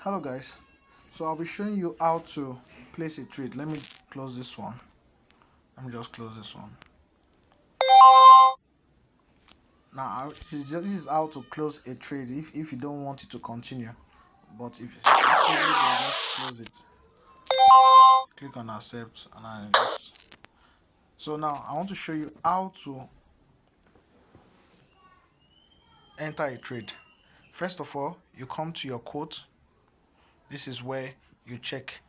Hello guys, so I'll be showing you how to place a trade. Let me close this one. Let me just close this one. Now this is how to close a trade if you don't want it to continue. But if it's actively there, just close it. Click on accept and I just. So now I want to show you how to enter a trade. First of all, you come to your quote. This is where you check.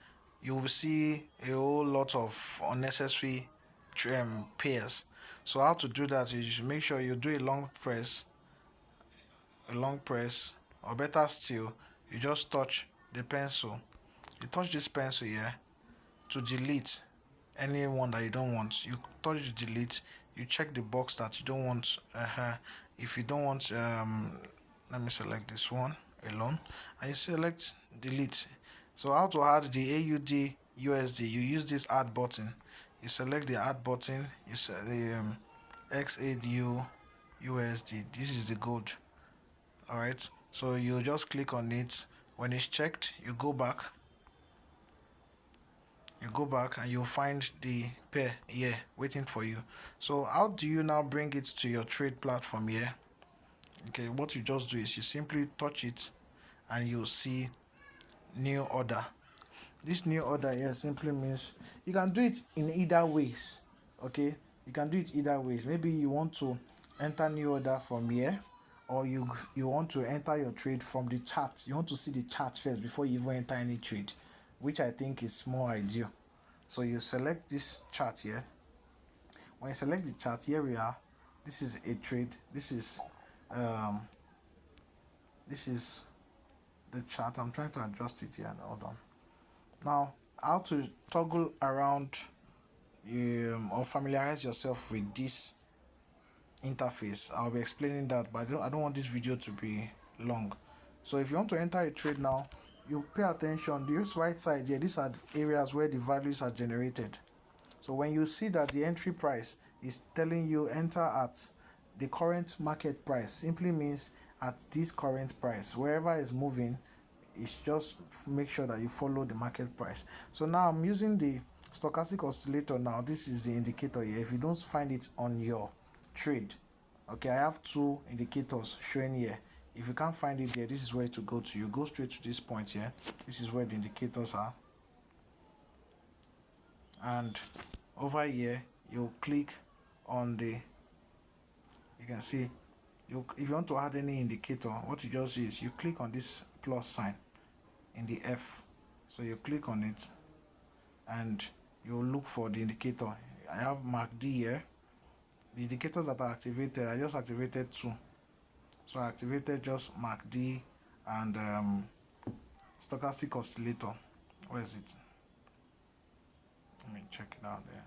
You will see a whole lot of unnecessary pairs. So how to do that is you make sure you do a long press, or better still, you just touch the pencil. You touch this pencil here to delete any one that you don't want. You touch the delete. You check the box that you don't want. If you don't want, let me select this one alone, and you select delete. So how to add the AUD USD? You use this add button. You select the add button. You select the XADU USD. This is the gold. All right. So you just click on it. When it's checked, you go back. And you'll find the pair here waiting for you. So how do you now bring it to your trade platform here? Okay, what you just do is you simply touch it and you'll see new order. This new order here simply means you can do it in either ways. Okay, you can do it either ways. Maybe you want to enter new order from here, or you want to enter your trade from the chart. You want to see the chart first before you even enter any trade, which I think is more ideal. So you select this chart here. When you select the chart, here we are. This is a trade. This is the chart. I'm trying to adjust it here. Hold on. Now, how to toggle around or familiarize yourself with this interface. I'll be explaining that, but I don't want this video to be long. So if you want to enter a trade now, you pay attention. This right side here, these are the areas where the values are generated. So when you see that the entry price is telling you enter at the current market price, simply means at this current price. Wherever is moving, it's just make sure that you follow the market price. So now I'm using the stochastic oscillator now. This is the indicator here. If you don't find it on your trade, okay, I have two indicators showing here. If you can't find it here, this is where to go to. You go straight to this point here. This is where the indicators are. And over here you click on the, you can see, if you want to add any indicator, what you just do is you click on this plus sign in the F. So you click on it and you look for the indicator. I have MACD here. The indicators that are activated, I just activated two. So I activated just MACD and stochastic oscillator. Where is it? Let me check it out there.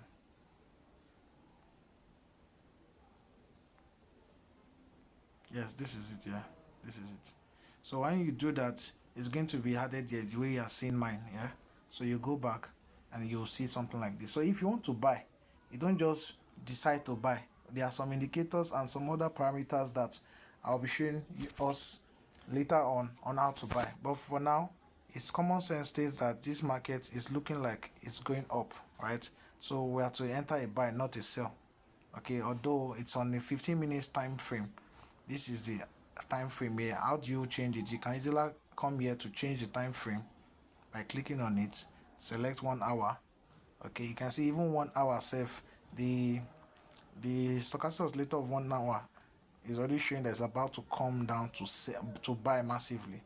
Yes, this is it. Yeah, this is it. So when you do that, it's going to be added here the way you are seeing mine. Yeah. So you go back and you'll see something like this. So if you want to buy, you don't just decide to buy. There are some indicators and some other parameters that I'll be showing us later on how to buy. But for now, it's common sense states that this market is looking like it's going up, right? So we have to enter a buy, not a sell. Okay, although it's on a 15 minutes time frame. This is the time frame here. How do you change it? You can easily come here to change the time frame by clicking on it. Select 1 hour. Okay, you can see even 1 hour safe. The stochastic oscillator of 1 hour is already showing that it's about to come down to sell, to buy massively.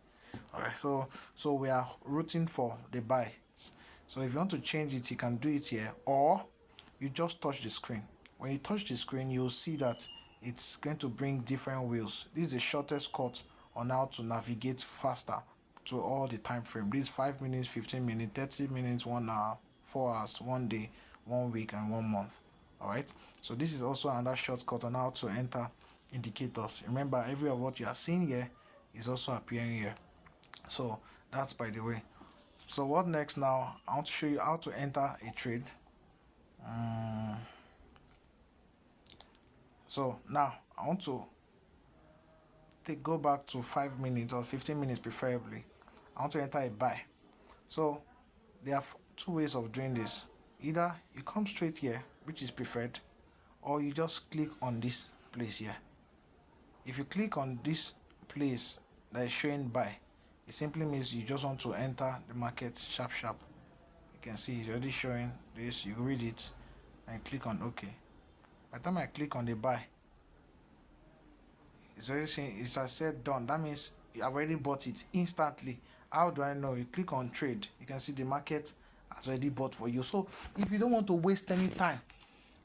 All right, so we are rooting for the buy. So if you want to change it, you can do it here, or you just touch the screen. When you touch the screen, you'll see that it's going to bring different wheels. This is the shortest cut on how to navigate faster to all the time frame. This is 5 minutes, 15 minutes, 30 minutes, 1 hour, 4 hours, 1 day, 1 week, and 1 month. All right, so this is also another shortcut on how to enter indicators. Remember, every of what you are seeing here is also appearing here. So that's by the way. So what next now? I want to show you how to enter a trade. So now I want to go back to 5 minutes or 15 minutes preferably, I want to enter a buy. So there are two ways of doing this. Either you come straight here, which is preferred, or you just click on this place here. If you click on this place that is showing buy, it simply means you just want to enter the market sharp. You can see it's already showing this. You read it and click on OK. By the time I click on the buy, it's already saying it's I said done. That means I've already bought it instantly. How do I know? You click on trade, you can see the market has already bought for you. So if you don't want to waste any time,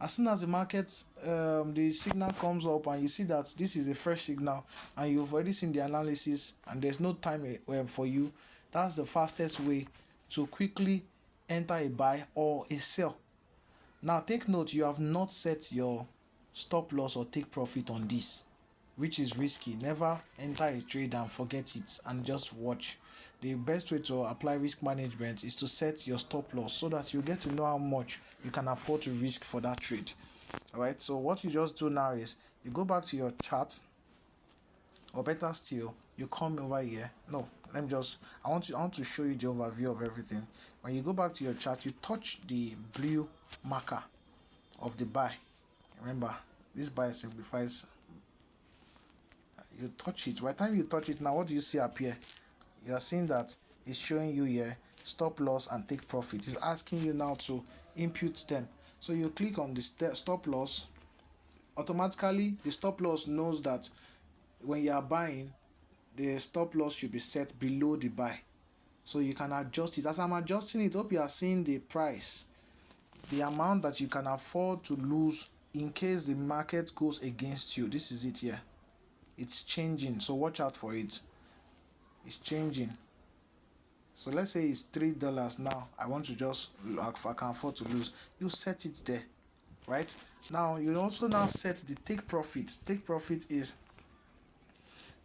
as soon as the market the signal comes up and you see that this is a fresh signal and you've already seen the analysis and there's no time for you, that's the fastest way to quickly enter a buy or a sell. Now take note, you have not set your stop loss or take profit on this, which is risky. Never enter a trade and forget it and just watch. The best way to apply risk management is to set your stop loss so that you get to know how much you can afford to risk for that trade. Alright, so what you just do now is you go back to your chart, or better still, you come over here. No, I want to show you the overview of everything. When you go back to your chart, you touch the blue marker of the buy. Remember, this buy simplifies. You touch it. By the time you touch it, now what do you see appear? You are seeing that it's showing you here stop loss and take profit. It's asking you now to input them. So you click on the stop loss. Automatically the stop loss knows that when you are buying, the stop loss should be set below the buy, so you can adjust it. As I'm adjusting it, hope you are seeing the price, the amount that you can afford to lose in case the market goes against you. This is it here. It's changing, so watch out for it. It's changing. So let's say it's $3 now. I want to just, if I can afford to lose, you set it there, right? Now you also now set the take profit. Take profit is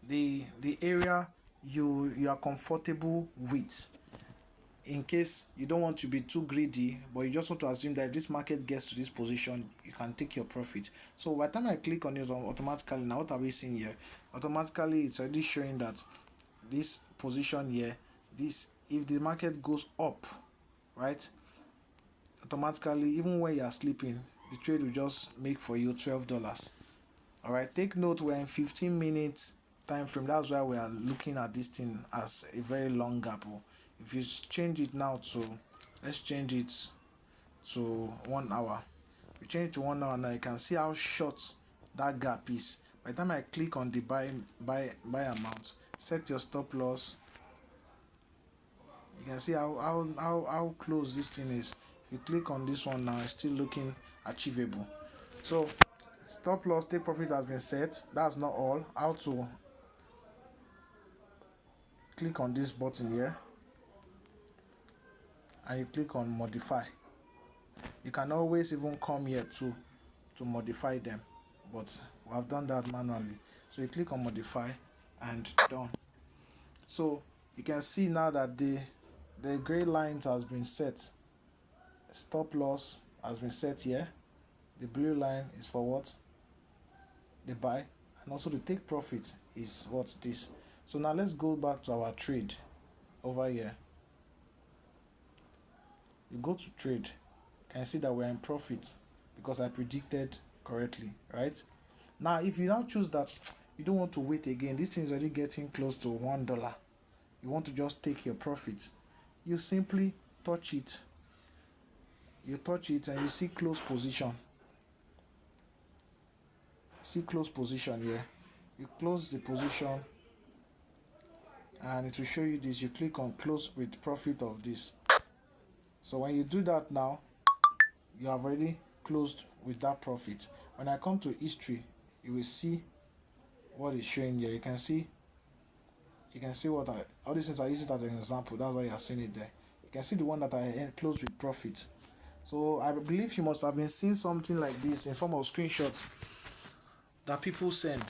the area you are comfortable with, in case you don't want to be too greedy, but you just want to assume that if this market gets to this position, you can take your profit. So by the time I click on it, automatically, now what are we seeing here? Automatically it's already showing that this position here, this, if the market goes up, right, automatically, even when you are sleeping, the trade will just make for you $12. All right, take note, we're in 15 minutes time frame. That's why we are looking at this thing as a very long gap. If you change it now to, let's change it to 1 hour. We change it to 1 hour now, you can see how short that gap is. By the time I click on the buy amount, set your stop loss, you can see how close this thing is. If you click on this one now, it's still looking achievable. So stop loss, take profit has been set. That's not all. How to click on this button here and you click on modify. You can always even come here to modify them, but we have done that manually. So you click on modify and done. So you can see now that the gray lines has been set. Stop loss has been set here. The blue line is for what? The buy, and also the take profit is what? This. So now let's go back to our trade over here. You go to trade, you can see that we're in profit because I predicted correctly, right? Now if you now choose that you don't want to wait again, this thing is already getting close to $1, you want to just take your profit, you simply touch it. You touch it and you see close position. See close position here. You close the position and it will show you this. You click on close with profit of this. So when you do that now, you have already closed with that profit. When I come to history, you will see what is showing here. You can see what all these things I use it as an example. That's why you are seeing it there. You can see the one that I closed with profit. So I believe you must have been seeing something like this in form of screenshots that people send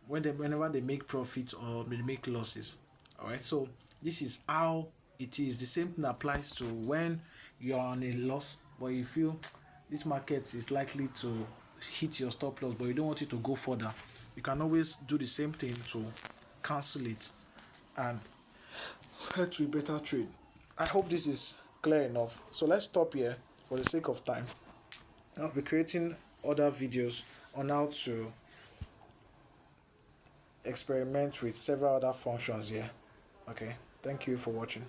whenever they make profits or they make losses. All right, so this is how it is. The same thing applies to when you are on a loss, but you feel this market is likely to hit your stop loss, but you don't want it to go further. You can always do the same thing to cancel it and head to a better trade. I hope this is clear enough. So let's stop here for the sake of time. I'll be creating other videos on how to experiment with several other functions here. Okay, thank you for watching.